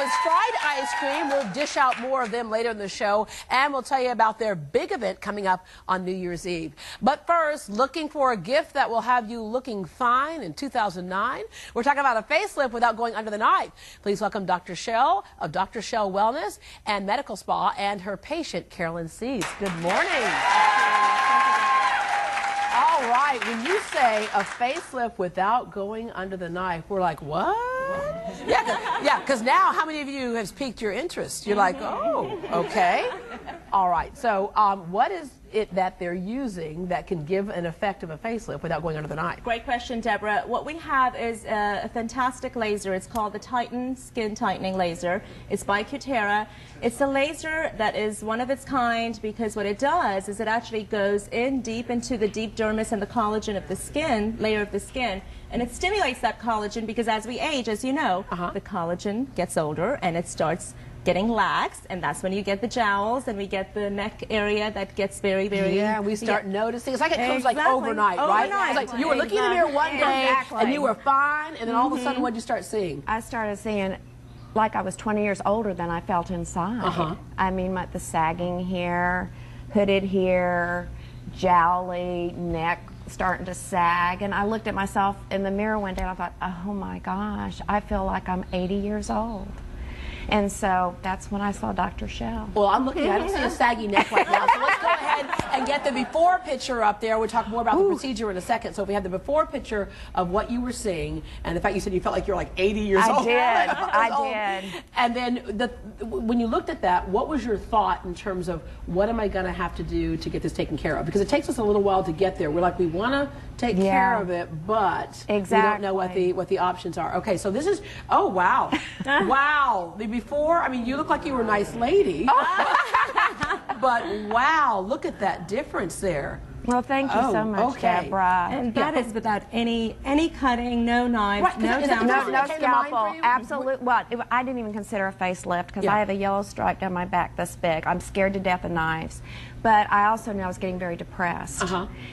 is fried ice cream. We'll dish out more of them later in the show, and we'll tell you about their big event coming up on New Year's Eve. But first, looking for a gift that will have you looking fine in 2009? We're talking about a facelift without going under the knife. Please welcome Dr. Shel of Dr. Shel Wellness and Medical Spa and her patient, Carolyn Sees. Good morning. All right, when you say a facelift without going under the knife, we're like, what? Yeah, because now how many of you has piqued your interest? You're like, oh, okay. All right, so what is it that they're using that can give an effect of a facelift without going under the knife? Great question, Deborah. What we have is a fantastic laser. It's called the Titan Skin Tightening Laser. It's by Cutera. It's a laser that is one of its kind because what it does is it actually goes in deep into the deep dermis and the collagen of the skin, layer of the skin, and it stimulates that collagen because as we age, as you know, the collagen gets older and it starts getting lax, and that's when you get the jowls and we get the neck area that gets very, very... Yeah, we start noticing. It's like it comes like overnight, right? It's like you were looking in the mirror one day and you were fine, and then all of a sudden what did you start seeing? I started seeing like I was 20 years older than I felt inside. I mean, like the sagging here, hooded here, jowly, neck starting to sag, and I looked at myself in the mirror one day and I thought, oh my gosh, I feel like I'm 80 years old. And so that's when I saw Dr. Shel. Well, I'm looking, I don't see a saggy neck right now, so let's go ahead and get the before picture up there. We'll talk more about the procedure in a second. So if we have the before picture of what you were seeing, and the fact you said you felt like you were like 80 years old. I did. And then when you looked at that, what was your thought in terms of what am I going to have to do to get this taken care of? Because it takes us a little while to get there. We're like, we want to take care of it, but we don't know what the options are. Okay, so this is, oh wow. Wow. The before, I mean, you look like you were a nice lady. But wow, look at that difference there. Well, thank you so much, Deborah. And that is without any cutting, no knives, no scalpel. Absolutely. Well, I didn't even consider a facelift because I have a yellow stripe down my back this big. I'm scared to death of knives. But I also knew I was getting very depressed.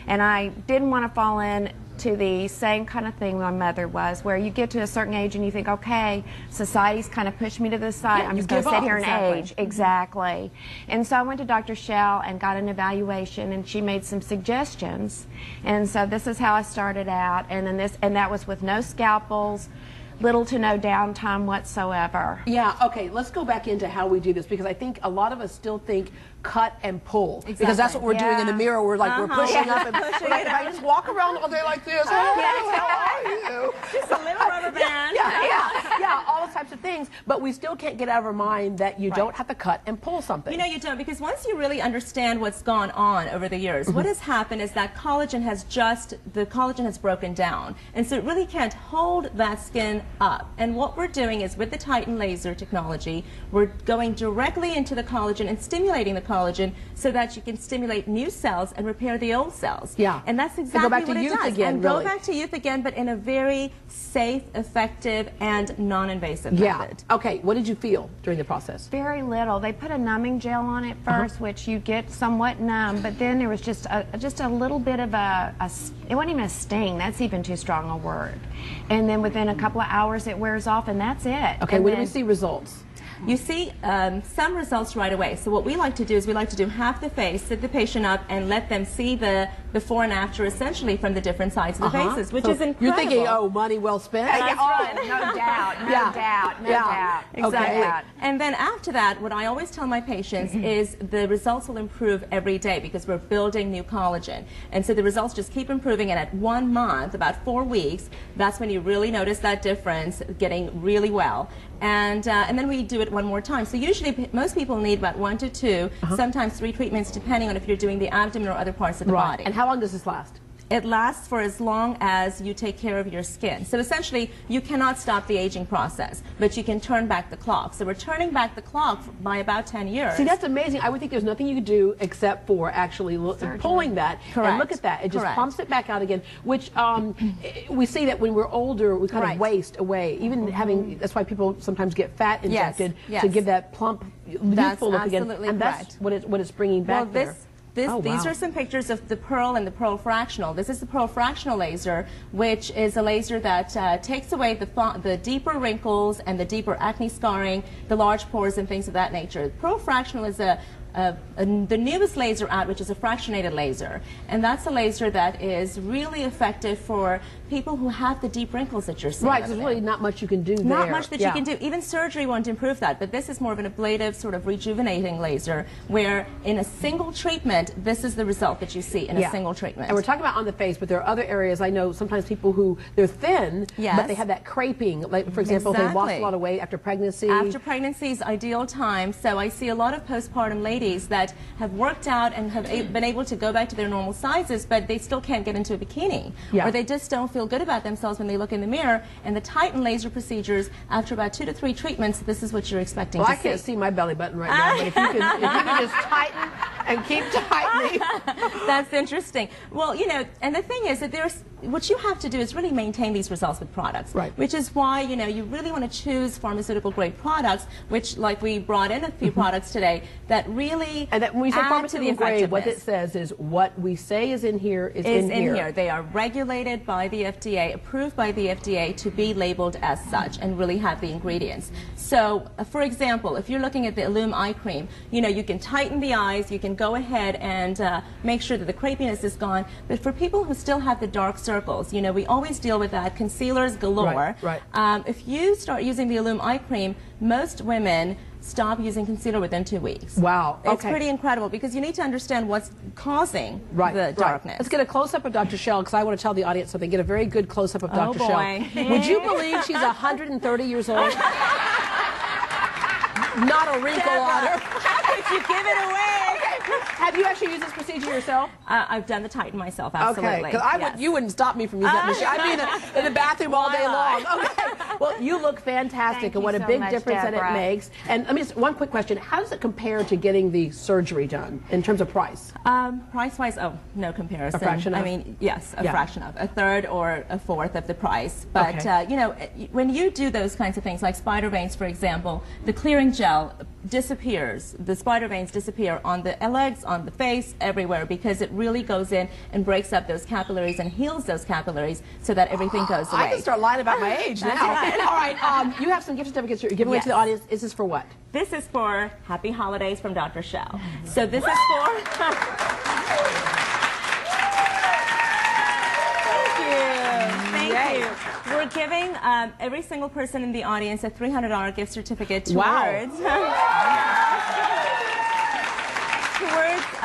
And I didn't want to fall in to the same kind of thing my mother was, where you get to a certain age and you think, okay, society's kind of pushed me to the side. I'm just going to sit here and age. Exactly. And so I went to Dr. Shel and got an evaluation, and she made some suggestions. And so this is how I started out, and then that was with no scalpels, little to no downtime whatsoever. Yeah, okay, let's go back into how we do this, because I think a lot of us still think cut and pull. Because that's what we're doing in the mirror. We're like, we're pushing up and pushing. Like, if I just walk around all day like this, how are you? Just a little rubber band. Yeah, all those types of things. But we still can't get out of our mind that you don't have to cut and pull something. You know, you don't, because once you really understand what's gone on over the years, what has happened is that collagen has broken down. And so it really can't hold that skin up. And what we're doing is, with the Titan laser technology, we're going directly into the collagen and stimulating the collagen so that you can stimulate new cells and repair the old cells. Yeah. And that's exactly what it does. Go back to youth again, and really. Go back to youth again, but in a very safe, effective, and non-invasive method. Okay, what did you feel during the process? Very little. They put a numbing gel on it first, which you get somewhat numb, but then there was just a little bit of it wasn't even a sting. That's even too strong a word. And then within a couple of hours it wears off, and that's it. Okay, when do we see results? You see some results right away. So what we like to do is we like to do half the face, sit the patient up, and let them see the before and after, essentially, from the different sides of the faces, which is incredible. You're thinking, oh, money well spent? No doubt. Exactly. And then after that, what I always tell my patients is the results will improve every day because we're building new collagen. And so the results just keep improving, and at 1 month, about 4 weeks, that's when you really notice that difference getting really well. And then we do it one more time. So usually most people need about 1 to 2, sometimes 3 treatments, depending on if you're doing the abdomen or other parts of the body. And how long does this last? It lasts for as long as you take care of your skin. So essentially, you cannot stop the aging process, but you can turn back the clock. So we're turning back the clock by about 10 years. See, that's amazing. I would think there's nothing you could do except for actually pulling that. And look at that. It just pumps it back out again, which we see that when we're older, we kind of waste away. Even having, that's why people sometimes get fat injected to give that plump, youthful look again. And that's what it's bringing back there. These are some pictures of the pearl and the pearl fractional. This is the pearl fractional laser, which is a laser that takes away the deeper wrinkles and the deeper acne scarring, the large pores and things of that nature. The pearl fractional is the newest laser out, which is a fractionated laser, and that's a laser that is really effective for people who have the deep wrinkles that you're seeing. Right, there's really not much you can do there. Not much that you can do. Even surgery won't improve that, but this is more of an ablative, sort of rejuvenating laser, where in a single treatment, this is the result that you see in a single treatment. And we're talking about on the face, but there are other areas. I know sometimes people who, they're thin, but they have that creping. Like, for example, they lost a lot of weight after pregnancy. After pregnancy is ideal time, so I see a lot of postpartum ladies that have worked out and have been able to go back to their normal sizes, but they still can't get into a bikini, or they just don't feel good about themselves when they look in the mirror. And the Titan laser procedures, after about 2 to 3 treatments, this is what you're expecting to see. I can't see my belly button right now, but if you can just tighten and keep tightening. That's interesting. Well, you know, and the thing is that what you have to do is really maintain these results with products, which is why, you know, you really want to choose pharmaceutical grade products, which, like, we brought in a few products today that really and that when we say pharmaceutical grade, what it says is what we say is in here is in here. They are regulated by the FDA, approved by the FDA to be labeled as such and really have the ingredients. So, for example, if you're looking at the Illume Eye Cream, you know, you can tighten the eyes, you can go ahead and make sure that the crepiness is gone. But for people who still have the dark circles, you know, we always deal with that. Concealers galore. If you start using the Illume Eye Cream, most women stop using concealer within 2 weeks. Wow. Okay. It's pretty incredible because you need to understand what's causing the darkness. Let's get a close-up of Dr. Shel, because I want to tell the audience something. Get a very good close-up of Dr. Shel. Would you believe she's 130 years old? Not a wrinkle on her. How could you give it away? Have you actually used this procedure yourself? I've done the Titan myself, absolutely. Okay, because you wouldn't stop me from using that machine. I'd be in the bathroom all day long. Okay. Well, you look fantastic, and what a big difference that it makes. And let me just, one quick question. How does it compare to getting the surgery done in terms of price? Price-wise, no comparison. A fraction of? I mean, yes, a fraction of. A third or a fourth of the price. But, you know, when you do those kinds of things, like spider veins, for example, the clearing gel disappears. The spider veins disappear on the legs, on the face, everywhere, because it really goes in and breaks up those capillaries and heals those capillaries so that everything goes away. I can start lying about my age now. All right, you have some gift certificates you're giving away to the audience. Is this for what? This is for Happy Holidays from Dr. Shel. So this is for... Thank you. We're giving every single person in the audience a $300 gift certificate towards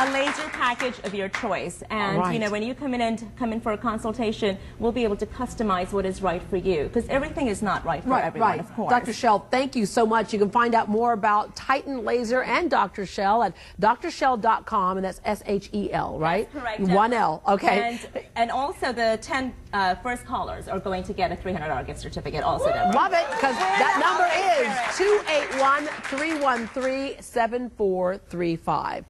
a laser package of your choice. And you know, when you come in for a consultation, we'll be able to customize what is right for you, because everything is not right for everyone, of course. Dr. Shel, thank you so much. You can find out more about Titan Laser and Dr. Shel at drshel.com, and that's S-H-E-L, right? That's correct. 1 L, okay. And also the 10 first callers are going to get a $300 gift certificate also. Love it, because that number is 281-313-7435.